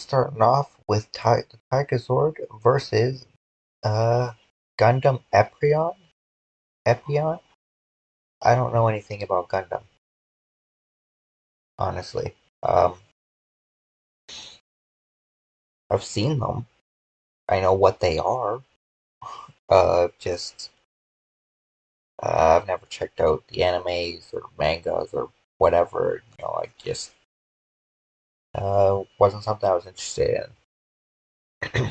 Starting off with the Tigerzord versus Gundam Epyon. Epyon? I don't know anything about Gundam, honestly. I've seen them. I know what they are. Just I've never checked out the animes or mangas or whatever. I just wasn't something I was interested in.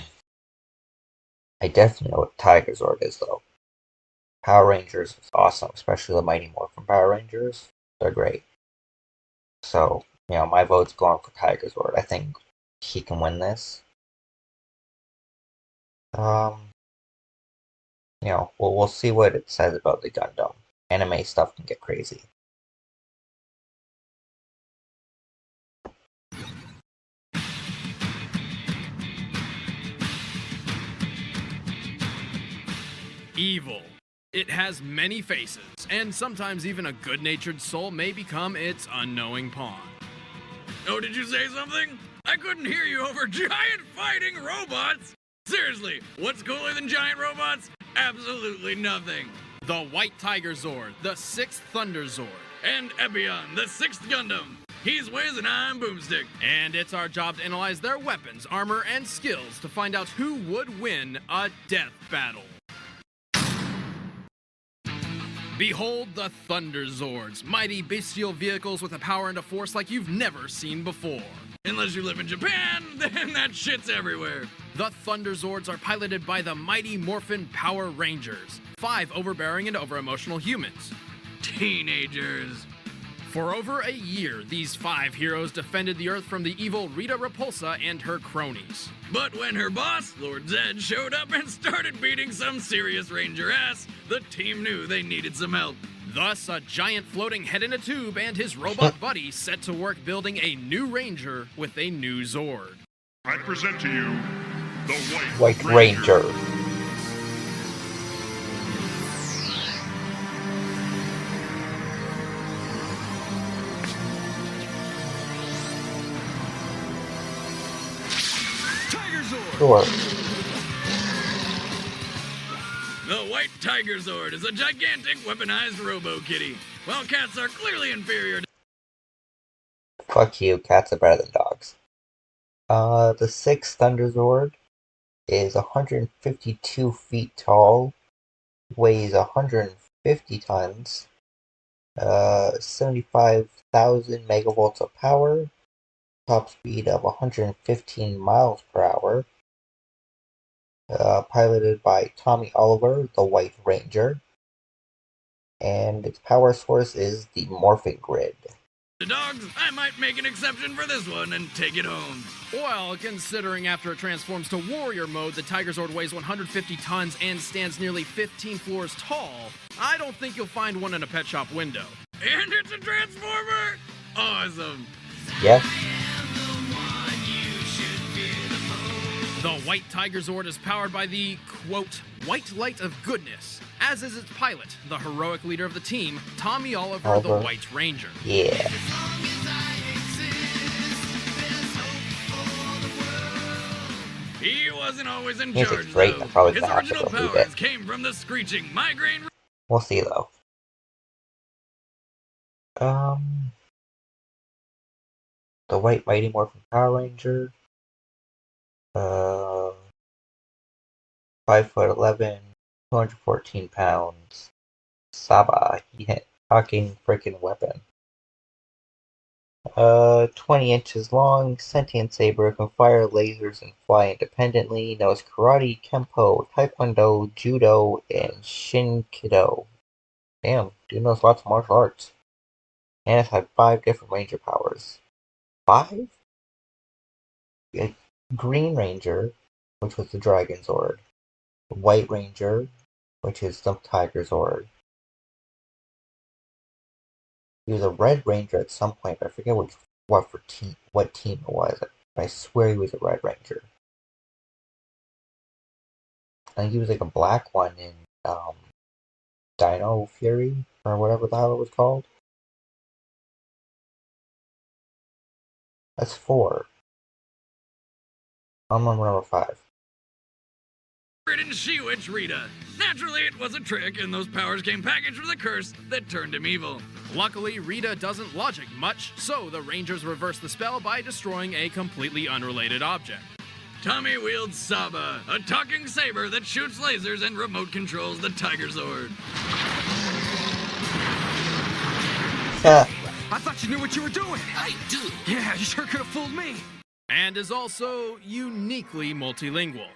I definitely know what Tigerzord is though. Power Rangers is awesome, especially the Mighty Morphin Power Rangers. They're great. So, my vote's going for Tigerzord. I think he can win this. Um, we'll see what it says about the Gundam. Anime stuff can get crazy. Evil. It has many faces, and sometimes even a good-natured soul may become its unknowing pawn. Oh, did you say something? I couldn't hear you over giant fighting robots! Seriously, what's cooler than giant robots? Absolutely nothing. The White Tigerzord, the 6th Thunderzord. And Epyon, the 6th Gundam. He's Wiz and I'm Boomstick. And it's our job to analyze their weapons, armor, and skills to find out who would win a death battle. Behold the Thunderzords, mighty bestial vehicles with a power and a force like you've never seen before. Unless you live in Japan, then that shit's everywhere. The Thunderzords are piloted by the Mighty Morphin Power Rangers, 5 overbearing and over-emotional humans. Teenagers. For over a year, these 5 heroes defended the Earth from the evil Rita Repulsa and her cronies. But when her boss, Lord Zed, showed up and started beating some serious Ranger ass, the team knew they needed some help. Thus, a giant floating head in a tube and his robot buddy set to work building a new Ranger with a new Zord. I present to you the White Ranger. Sure. The White Tigerzord is a gigantic weaponized robo-kitty, while cats are clearly inferior to... Fuck you, cats are better than dogs. The 6th Thunderzord is 152 feet tall, weighs 150 tons, 75,000 megavolts of power, top speed of 115 miles per hour, piloted by Tommy Oliver, the White Ranger, and its power source is the Morphin Grid. The dogs, I might make an exception for this one and take it home. Well, considering after it transforms to warrior mode, the Tigerzord weighs 150 tons and stands nearly 15 floors tall, I don't think you'll find one in a pet shop window. And it's a transformer! Awesome. Yes. The White Tigerzord is powered by the, quote, white light of goodness, as is its pilot, the heroic leader of the team, Tommy Oliver, the White Ranger. Yeah. He wasn't always in charge, great. though. His original powers came from the screeching migraine... We'll see, though. The White Mighty Morphin Power Ranger. 5'11", 214 pounds. Saba, talking freaking weapon. 20 inches long, sentient saber, can fire lasers and fly independently, knows karate, kempo, taekwondo, judo, and shinkido. Damn, dude knows lots of martial arts. And it's had 5 different ranger powers. 5? Green Ranger, which was the Dragon Zord. White Ranger, which is the Tigerzord. He was a Red Ranger at some point, but I forget what team it was. But I swear he was a Red Ranger. I think he was like a black one in Dino Fury, or whatever the hell it was called. That's 4. Number 5. And She-Witch Rita. Naturally, it was a trick, and those powers came packaged with a curse that turned him evil. Luckily, Rita doesn't logic much, so the Rangers reverse the spell by destroying a completely unrelated object. Tommy wields Saba, a talking saber that shoots lasers and remote controls the Tigerzord. I thought you knew what you were doing. I do. Yeah, you sure could have fooled me. And is also uniquely multilingual.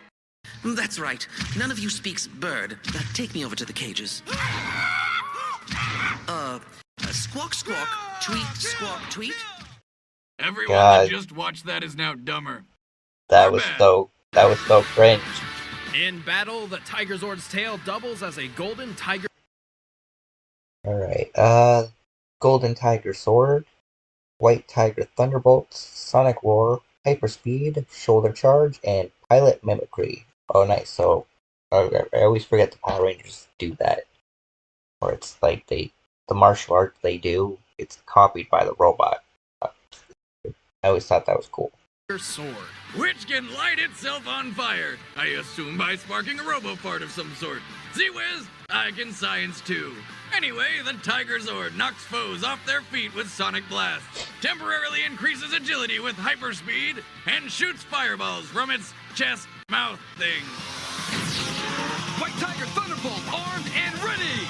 That's right. None of you speaks bird. Take me over to the cages. Squawk, squawk, tweet, squawk, tweet. Everyone God. that just watched that is now dumber. That Or was bad. so cringe. In battle, the Tigerzord's tail doubles as a golden tiger. Alright, Golden Tiger Sword, White Tiger Thunderbolts, Sonic Roar, Hyperspeed, Shoulder Charge, and Pilot Mimicry. Oh, nice. So, I always forget the Power Rangers do that. Or it's like the martial art they do, it's copied by the robot. I always thought that was cool. Sword, which can light itself on fire, I assume by sparking a robo-fart of some sort. Z-Wiz, I can science too. Anyway, the Tigerzord knocks foes off their feet with Sonic Blast, temporarily increases agility with Hyperspeed, and shoots fireballs from its chest mouth thing. White Tiger Thunderbolt, armed and ready.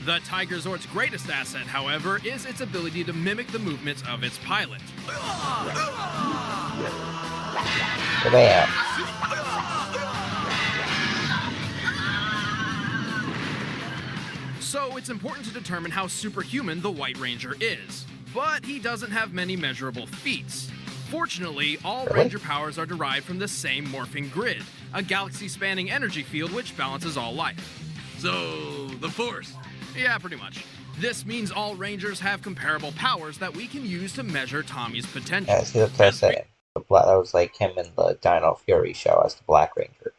The Tigerzord's greatest asset, however, is its ability to mimic the movements of its pilot. Bam. So it's important to determine how superhuman the White Ranger is. But he doesn't have many measurable feats. Fortunately, all Really? Ranger powers are derived from the same morphing grid, a galaxy-spanning energy field which balances all life. So, the Force. Yeah, pretty much. This means all Rangers have comparable powers that we can use to measure Tommy's potential. Yeah, see, that's what I said. That was like him in the Dino Fury show as the Black Ranger.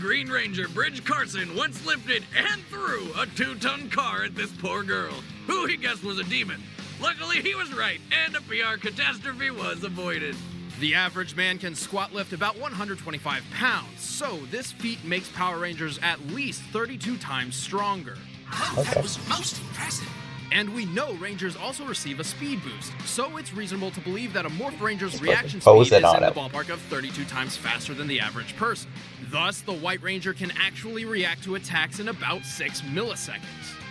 Green Ranger Bridge Carson once lifted and threw a 2-ton car at this poor girl, who he guessed was a demon. Luckily, he was right, and a PR catastrophe was avoided. The average man can squat lift about 125 pounds, so this feat makes Power Rangers at least 32 times stronger. Oh, Okay. that was most impressive. And we know Rangers also receive a speed boost, so it's reasonable to believe that a Morph Ranger's Just reaction fucking speed is pose it in on the him. ballpark of 32 times faster than the average person. Thus, the White Ranger can actually react to attacks in about 6 milliseconds.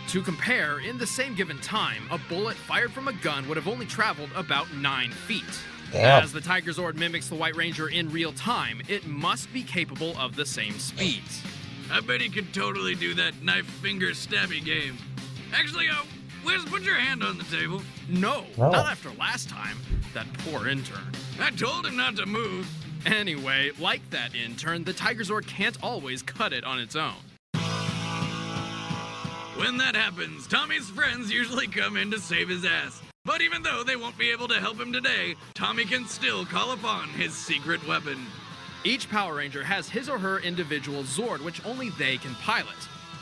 To compare, in the same given time, a bullet fired from a gun would have only traveled about 9 feet. Damn. As the Tigerzord mimics the White Ranger in real time, it must be capable of the same speeds. I bet he could totally do that knife finger stabby game. Actually, Wiz, put your hand on the table. No, No. not after last time. That poor intern. I told him not to move. Anyway, like that intern, the Tigerzord can't always cut it on its own. When that happens, Tommy's friends usually come in to save his ass. But even though they won't be able to help him today, Tommy can still call upon his secret weapon. Each Power Ranger has his or her individual Zord, which only they can pilot.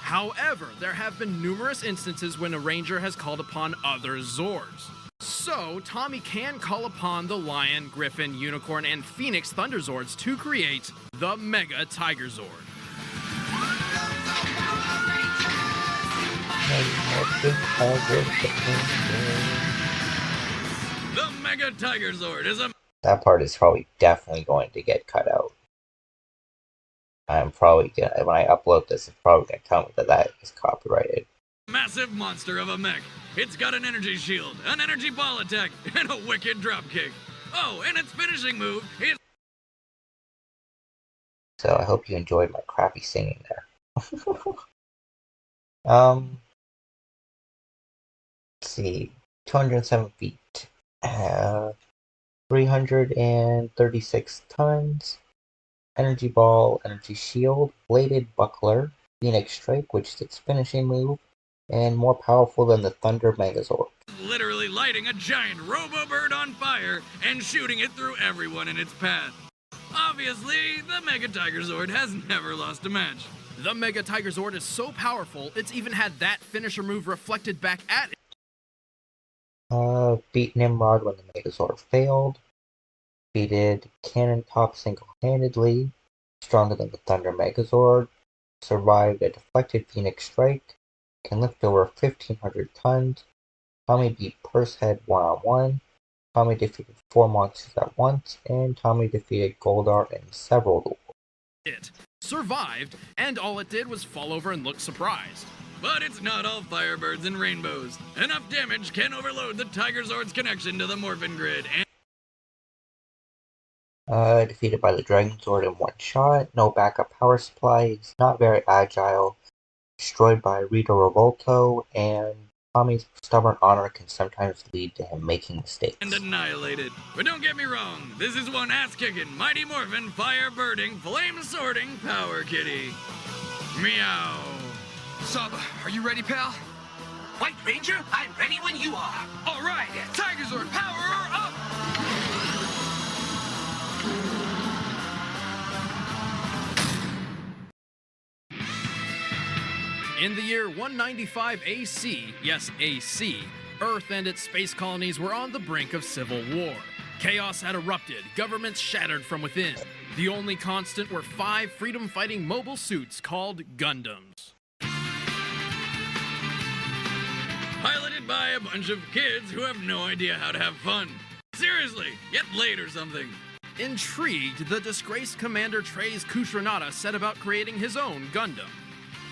However, there have been numerous instances when a Ranger has called upon other Zords. So, Tommy can call upon the Lion, Griffin, Unicorn, and Phoenix Thunderzords to create the Mega Tigerzord. The Mega Tigerzord is a That part is probably definitely going to get cut out. I'm probably gonna, when I upload this, it's probably gonna tell me that is copyrighted. massive monster of a mech. It's got an energy shield, an energy ball attack, and a wicked dropkick. Oh, and its finishing move is... So I hope you enjoyed my crappy singing there. Let's see, 207 feet, 336 tons, energy ball, energy shield, bladed buckler, phoenix strike, which is its finishing move, and more powerful than the Thunder Megazord. literally lighting a giant robo-bird on fire and shooting it through everyone in its path. Obviously, the Mega Tigerzord has never lost a match. The Mega Tigerzord is so powerful, it's even had that finisher move reflected back at it. Beat Nimrod when the Megazord failed. Defeated Cannon Top single-handedly, stronger than the Thunder Megazord. Survived a deflected Phoenix Strike. Can lift over 1,500 tons. Tommy beat Pursehead one-on-one. Tommy defeated 4 monsters at once, and Tommy defeated Goldar in several duels. It survived, and all it did was fall over and look surprised. But it's not all firebirds and rainbows. Enough damage can overload the Tigerzord's connection to the Morphin Grid, and Defeated by the Dragon Zord in one shot. No backup power supply. He's not very agile. Destroyed by Rita Revolto, and Tommy's stubborn honor can sometimes lead to him making mistakes. and annihilated. But don't get me wrong, this is one ass-kicking, mighty morphin, fire-birding, flame-sorting power kitty. Meow. Saba, are you ready, pal? White Ranger, I'm ready when you are. All right, Tigerzord, power up! In the year 195 AC, yes, AC, Earth and its space colonies were on the brink of civil war. Chaos had erupted, governments shattered from within. The only constant were 5 freedom-fighting mobile suits called Gundams. Piloted by a bunch of kids who have no idea how to have fun. Seriously, get laid or something. Intrigued, the disgraced Commander Trey's Kushranada set about creating his own Gundam.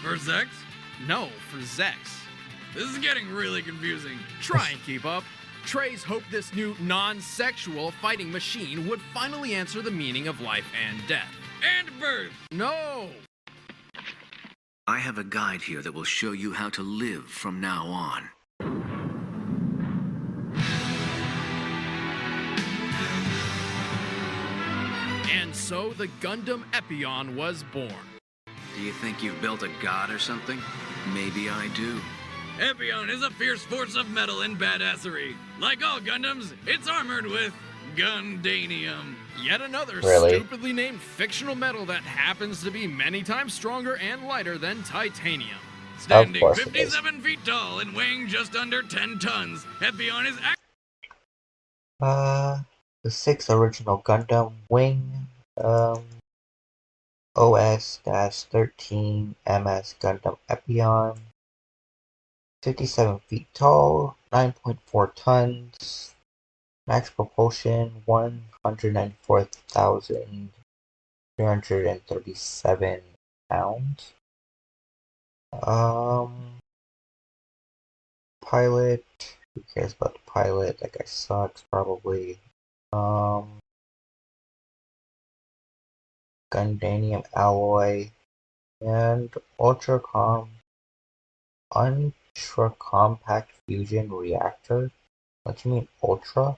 For sex? No, for Zex. This is getting really confusing. Try and keep up. Trey's hoped this new non-sexual fighting machine would finally answer the meaning of life and death. And birth! No! I have a guide here that will show you how to live from now on. And so the Gundam Epyon was born. Do you think you've built a god or something? Maybe I do. Epyon is a fierce force of metal and badassery. Like all Gundams, it's armored with Gundanium. Yet another Really? stupidly named fictional metal that happens to be many times stronger and lighter than titanium. Standing course it is. 57 feet tall and weighing just under 10 tons, Epyon is The 6 original Gundam Wing, OS-13 MS Gundam Epyon, 57 feet tall, 9.4 tons, max propulsion 194,337 pounds. Pilot, who cares about the pilot? That guy sucks, probably. Gundanium alloy and ultra compact fusion reactor. What do you mean ultra?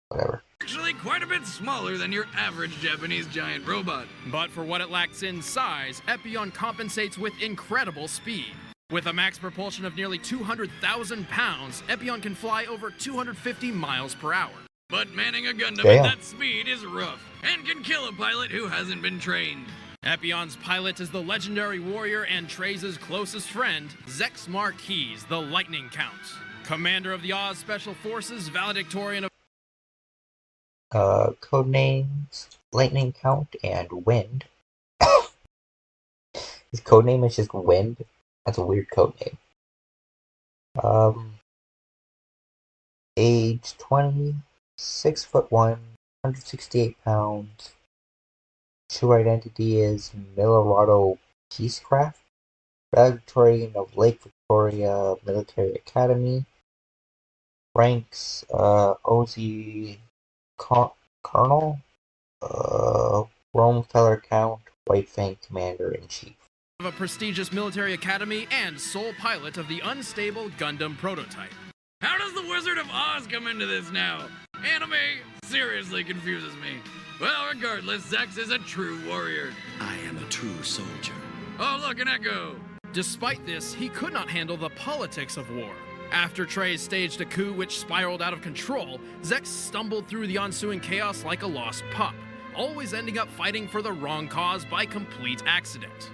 Whatever. actually quite a bit smaller than your average Japanese giant robot. But for what it lacks in size, Epyon compensates with incredible speed. With a max propulsion of nearly 200,000 pounds, Epyon can fly over 250 miles per hour. But manning a Gundam Damn. at that speed is rough, and can kill a pilot who hasn't been trained. Epyon's pilot is the legendary warrior and Trey's closest friend, Zex Marquis, the Lightning Count. Commander of the Oz Special Forces, valedictorian of Codenames Lightning Count and Wind. His codename is just Wind. That's a weird codename. Age 20, 6'1", 168 pounds. True identity is Milorado Peacecraft. Valedictorian of Lake Victoria Military Academy. Ranks OZ Colonel. Rome Feller Count, White Fang Commander-in-Chief. a prestigious military academy and sole pilot of the unstable Gundam prototype. How does the Wizard of Oz come into this now? Anime seriously confuses me. Well, regardless, Zex is a true warrior. I am a true soldier. Oh, look, an echo! Despite this, he could not handle the politics of war. After Trey staged a coup which spiraled out of control, Zex stumbled through the ensuing chaos like a lost pup, always ending up fighting for the wrong cause by complete accident.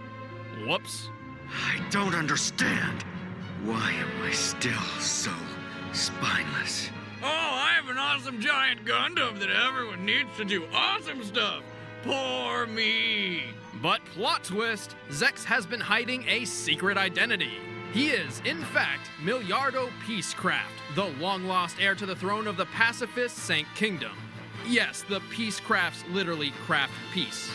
Whoops. I don't understand. Why am I still so spineless? Oh, I have an awesome giant Gundam that everyone needs to do awesome stuff. Poor me. But plot twist, Zex has been hiding a secret identity. He is, in fact, Milliardo Peacecraft, the long-lost heir to the throne of the pacifist Sank Kingdom. Yes, the Peacecrafts literally craft peace.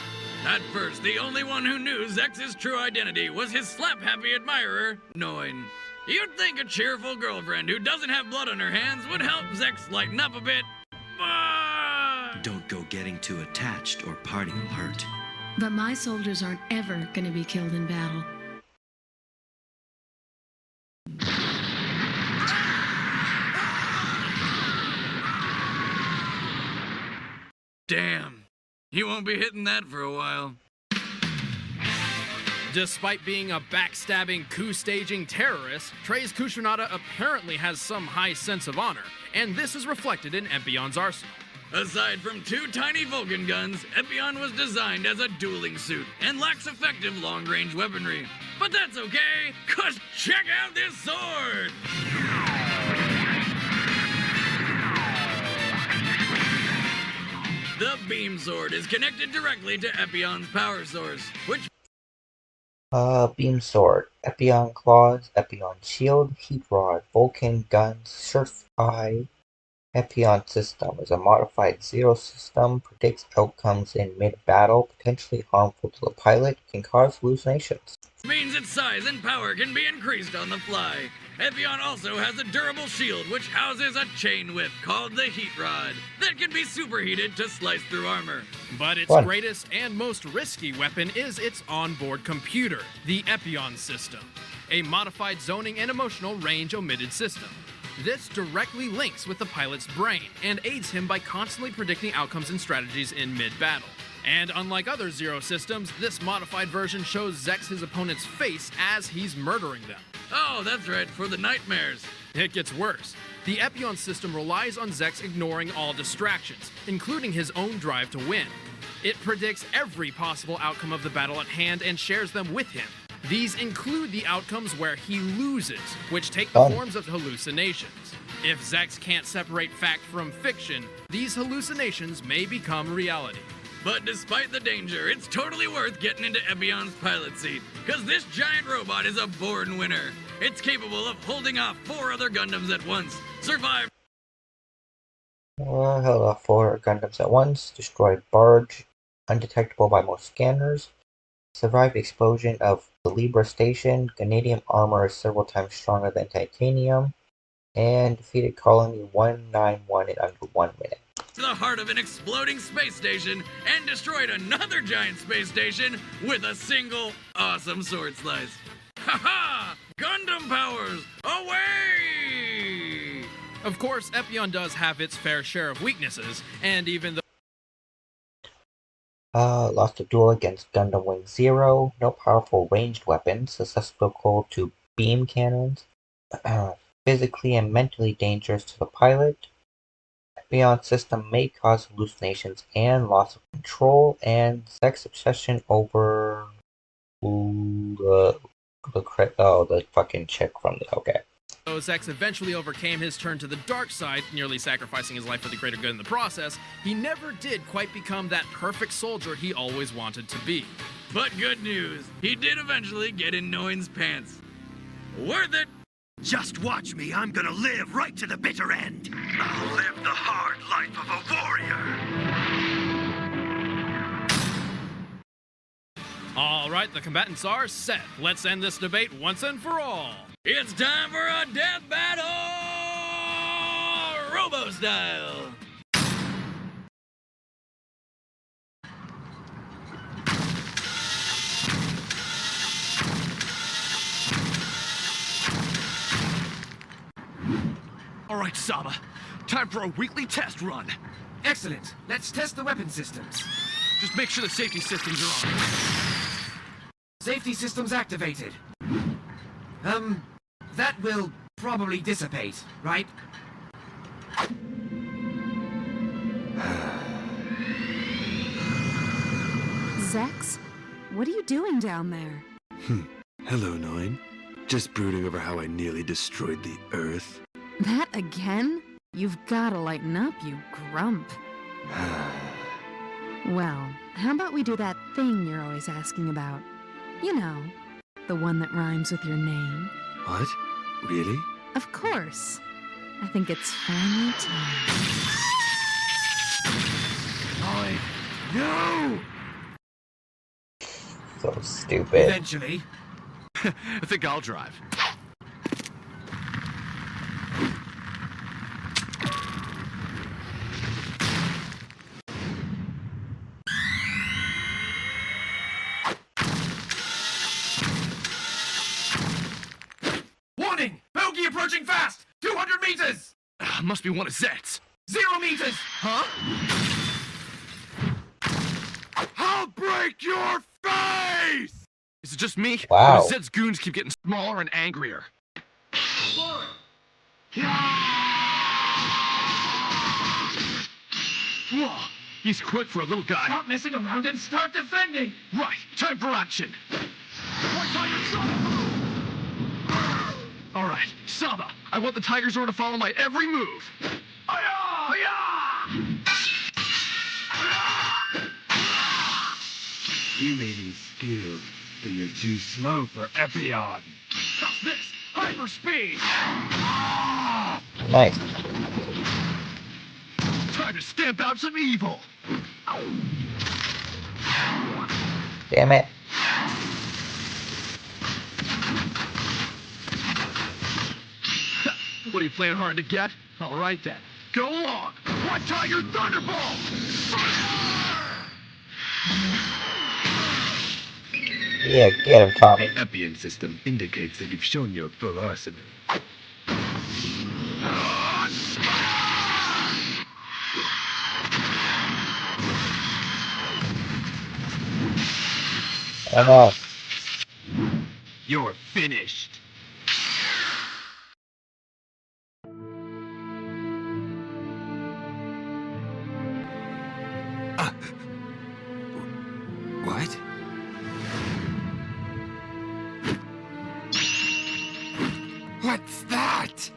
At first, the only one who knew Zex's true identity was his slap-happy admirer, Noin. You'd think a cheerful girlfriend who doesn't have blood on her hands would help Zex lighten up a bit, but... Don't go getting too attached or party will hurt. But my soldiers aren't ever gonna be killed in battle. Damn. He won't be hitting that for a while. Despite being a backstabbing, coup-staging terrorist, Treize Khushrenada apparently has some high sense of honor, and this is reflected in Epyon's arsenal. Aside from 2 tiny Vulcan guns, Epyon was designed as a dueling suit and lacks effective long-range weaponry. But that's okay, cause check out this sword! The beam sword is connected directly to Epyon's power source, which Beam Sword, Epyon Claws, Epyon Shield, Heat Rod, Vulcan Guns, Surf Eye. Epyon System is a modified Zero system, predicts outcomes in mid-battle, potentially harmful to the pilot, can cause hallucinations. means its size and power can be increased on the fly. Epyon also has a durable shield which houses a chain whip called the Heat Rod that can be superheated to slice through armor. But its greatest and most risky weapon is its onboard computer, the Epyon system, a modified zoning and emotional range omitted system. This directly links with the pilot's brain and aids him by constantly predicting outcomes and strategies in mid-battle. And unlike other Zero systems, this modified version shows Zex his opponent's face as he's murdering them. Oh, that's right, for the nightmares. It gets worse. The Epyon system relies on Zex ignoring all distractions, including his own drive to win. It predicts every possible outcome of the battle at hand and shares them with him. These include the outcomes where he loses, which take the forms of hallucinations. If Zex can't separate fact from fiction, these hallucinations may become reality. But despite the danger, it's totally worth getting into Epyon's pilot seat, because this giant robot is a born winner. It's capable of holding off 4 other Gundams at once, survive... Held off 4 Gundams at once, destroyed barge, undetectable by most scanners, survived explosion of the Libra station, Ganadium armor is several times stronger than titanium, and defeated Colony 191 in under 1 minute. ...to the heart of an exploding space station and destroyed another giant space station with a single awesome sword slice. Ha-ha! Gundam powers, away! Of course, Epyon does have its fair share of weaknesses, and even though lost a duel against Gundam Wing Zero, no powerful ranged weapons, susceptible to beam cannons, physically and mentally dangerous to the pilot. Epyon system may cause hallucinations and loss of control, and sex obsession over the fucking chick from the Zex eventually overcame his turn to the dark side, nearly sacrificing his life for the greater good in the process. He never did quite become that perfect soldier he always wanted to be. But good news, he did eventually get in Noin's pants. Worth it! Just watch me, I'm gonna live right to the bitter end. I'll live the hard life of a warrior. All right, the combatants are set. Let's end this debate once and for all. It's time for a death battle! Robo-style! All right, Saba. Time for a weekly test run. Excellent. Let's test the weapon systems. Just make sure the safety systems are on. Safety systems activated. That will probably dissipate, right? Zex? What are you doing down there? Hello, Noin. Just brooding over how I nearly destroyed the Earth. That again? You've gotta lighten up, you grump. Well, how about we do that thing you're always asking about? You know, the one that rhymes with your name. What? Really? Of course. I think it's finally time. Ollie, no! So stupid. Eventually. I think I'll drive. Warning! Bogey approaching fast! 200 meters! Must be one of Zet's. 0 meters! Huh? I'll break your face! Is it just me? Wow. Or do Zed's goons keep getting smaller and angrier? Whoa! He's quick for a little guy. Stop messing around and start defending! Right, time for action. All right, Saba, I want the Tigerzord to follow my every move. You may be skilled, but you're too slow for Epyon. How's this? Hyper speed! Nice. Time to stamp out some evil. Damn it. What are you playing hard to get? All right then. Go along. What Tiger Thunderbolt? Yeah, get him, Tommy. The Epyon system indicates that you've shown your full arsenal. Enough. You're finished. What? What's that?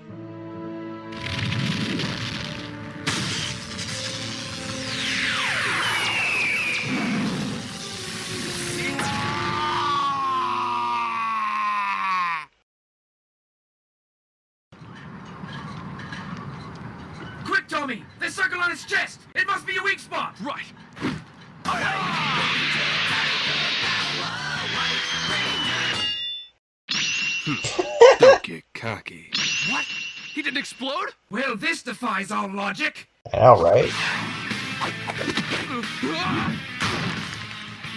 Quick, Tommy! There's circle on his chest! It must be a weak spot! Right. Don't get cocky. What? He didn't explode? Well, this defies all logic! I know, right?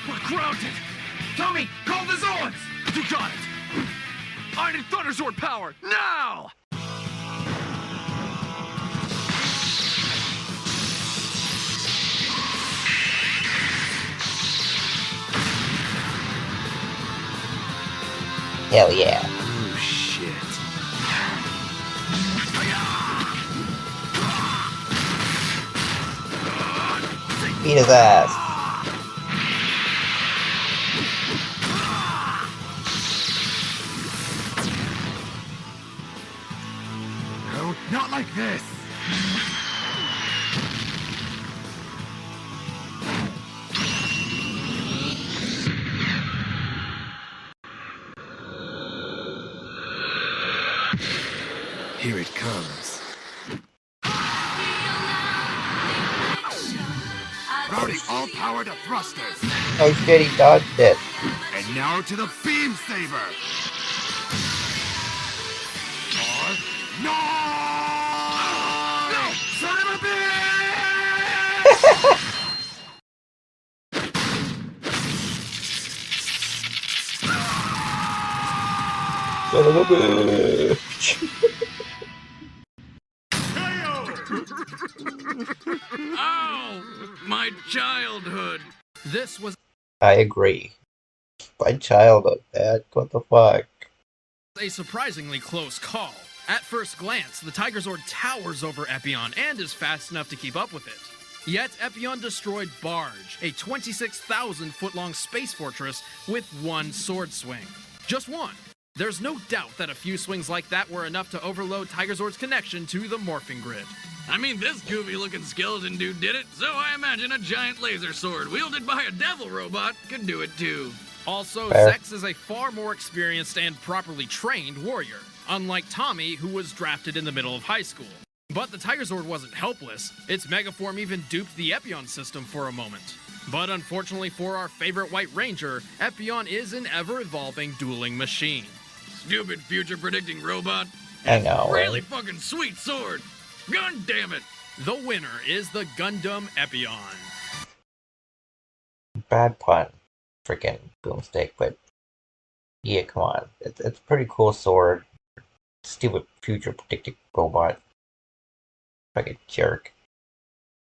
We're grounded. Tommy, call the Zords! You got it. I need Thunderzord power now. Hell yeah. Oh, shit. Beat his ass. No, not like this. Here it comes. Routing all power to thrusters. Oh shit, he dodged it. And now to the beam saber. Or no! No! Son of a bitch! Son of a bitch. Oh, my childhood. This was I agree. My childhood, man. What the fuck? a surprisingly close call. At first glance, the Tigerzord towers over Epyon and is fast enough to keep up with it. Yet, Epyon destroyed Barge, a 26,000-foot-long space fortress with one sword swing. Just one. There's no doubt that a few swings like that were enough to overload Tigerzord's connection to the morphing grid. I mean, this goofy-looking skeleton dude did it, so I imagine a giant laser sword wielded by a devil robot could do it too. Also, Fair. Zex is a far more experienced and properly trained warrior, unlike Tommy, who was drafted in the middle of high school. But the Tigerzord wasn't helpless. Its megaform even duped the Epyon system for a moment. But unfortunately for our favorite White Ranger, Epyon is an ever-evolving dueling machine. Stupid future-predicting robot. I know, Really right? fucking sweet sword. Gun damn it. The winner is the Gundam Epyon. Bad pun. Freaking boomstick, but yeah, come on. It's a pretty cool sword. Stupid future predicting robot. Fucking jerk.